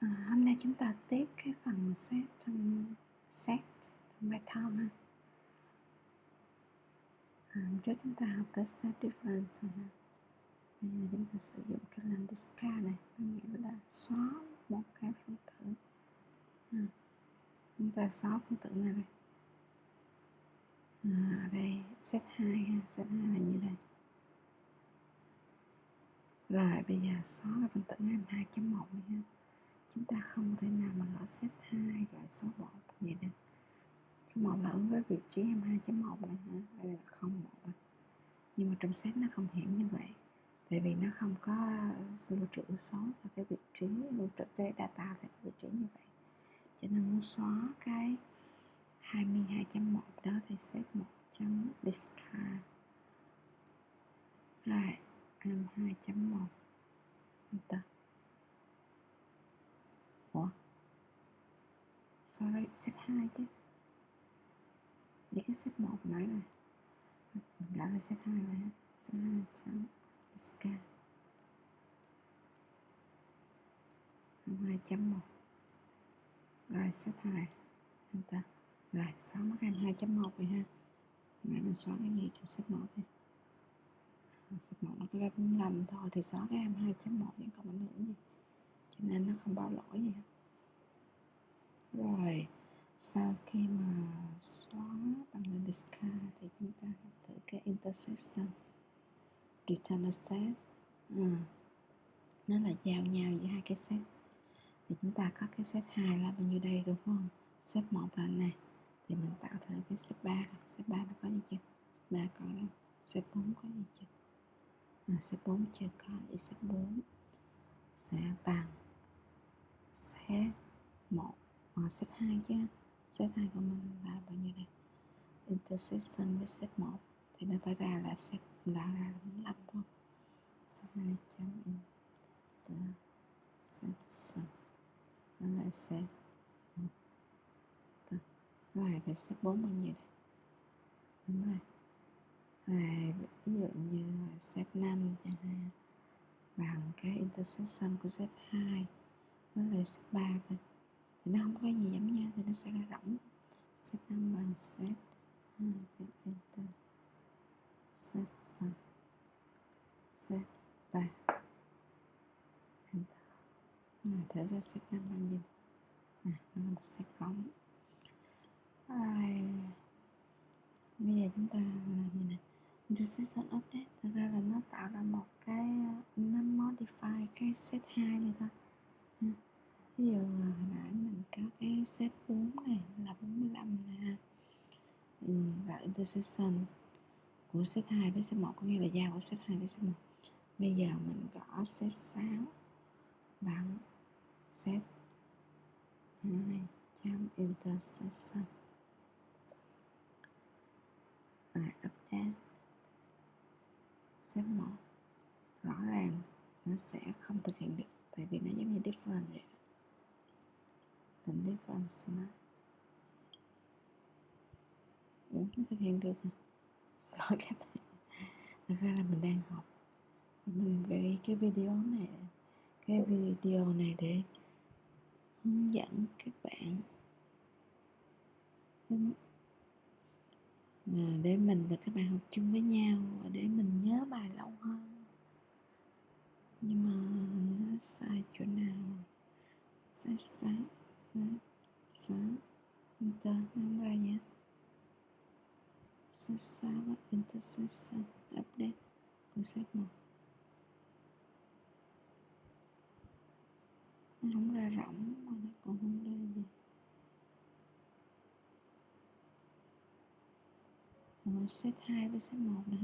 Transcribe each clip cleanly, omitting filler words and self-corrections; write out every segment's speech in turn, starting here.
Hôm nay chúng ta tiếp cái phần set trong Python ha. Trước chúng ta học tới set difference rồi ha. Bây giờ chúng ta sử dụng cái lệnh discard này, có nghĩa là xóa một cái phân tử. Chúng ta xóa phân tử này đây. Đây set 2 ha, set 2 là như đây. Rồi bây giờ xóa cái phân tử M 2.1 này ha. Chúng ta không thể nào mà gõ set 2 gọi số 1 vậy được. Số 1 là ứng với vị trí M2.1 này ha, đây là 01. Nhưng mà trong set nó không hiển như vậy, tại vì nó không có lưu trữ số và cái vị trí lưu trữ cái data tại vị trí như vậy. Cho nên muốn xóa cái 22.1 đó thì set 1.discard rồi M2.1 enter. Ủa? Sorry, set 2 chứ. Vậy cái set 1 nãy rồi. Gọi là set 2 rồi ha. Set 2.discard M2.1 rồi set 2 enter. Rồi xóa mất M2.1 rồi ha. Nãy mình xóa cái gì trong set 1 này. Set 1 nó có cái 45 thôi thì xóa cái M2.1 nhưng không ảnh hưởng gì, cho nên nó không báo lỗi gì hết. Rồi sau khi mà xóa bằng lệnh discard thì chúng ta học thử cái intersection return a set. Nó là giao nhau giữa hai cái set. Thì chúng ta có cái set 2 là bao nhiêu đây đúng không? Set 1 là này. Thì mình tạo ra cái set 3. Set 3 nó có gì chưa? Set 3 có đâu. Set 4 có gì chưa? Set 4 chưa có. Vậy set 4 sẽ bằng set 1 set 2 chứ. Set 2 của mình là bao nhiêu đây? Intersection với set 1 thì nó phải ra là set là 45 thôi. Set 2 chấm intersection nó là set 1. Rồi về set 4 bao nhiêu đây? Đúng rồi. Rồi ví dụ như là set 5 chẳng hạn bằng cái intersection của set 2 với lại set 3 thôi. Thì nó không có gì giống nhau thì nó sẽ ra rỗng. Set 5 bằng set 2 chấm intersection set 3 enter. Thử ra set 5 bằng gì? Nó là một set rỗng. Rồi bây giờ chúng ta làm gì nè? Intersection update thực ra là nó tạo ra một cái, nó modify cái set 2 này thôi. Ví dụ hồi nãy mình có cái set 4 này là 45 nè, và intersection của set 2 với set 1 có nghĩa là giao của set 2 với set 1. Bây giờ mình gõ set 6 bằng set 2 chấm intersection rồi update set 1. Rõ ràng nó sẽ không thực hiện được, tại vì nó giống như different vậy. Tính difference nó nó thực hiện được hả? Xin lỗi các bạn, thật ra là mình đang học, mình về cái video này để hướng dẫn các bạn, để mình và các bạn học chung với nhau và để mình nhớ bài lâu hơn. Nhưng mà nó sai chỗ nào? Sai enter không ra vậy. Set 6 intersection update của set 1 nó không ra rỗng mà nó còn không ra gì. Set 2 với set 1 nè.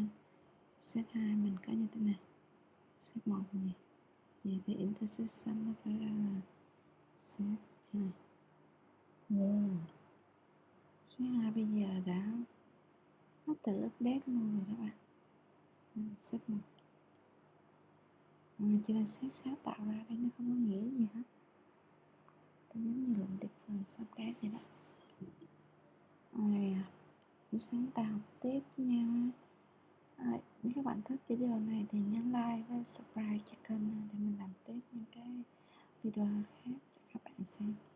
Set 2 mình có như thế nào? Set 1 gì? Vậy thì intersection nó phải ra là set 2. Set 2 bây giờ nó tự update luôn rồi các bạn. Set 1 chỉ là set 6 tạo ra đây, nó không có nghĩa gì hết. Giống như luận difference update vậy đó. Rồi buổi sáng ta học tiếp nha. Nếu các bạn thích video này thì nhấn like và subscribe cho kênh để mình làm tiếp những cái video khác.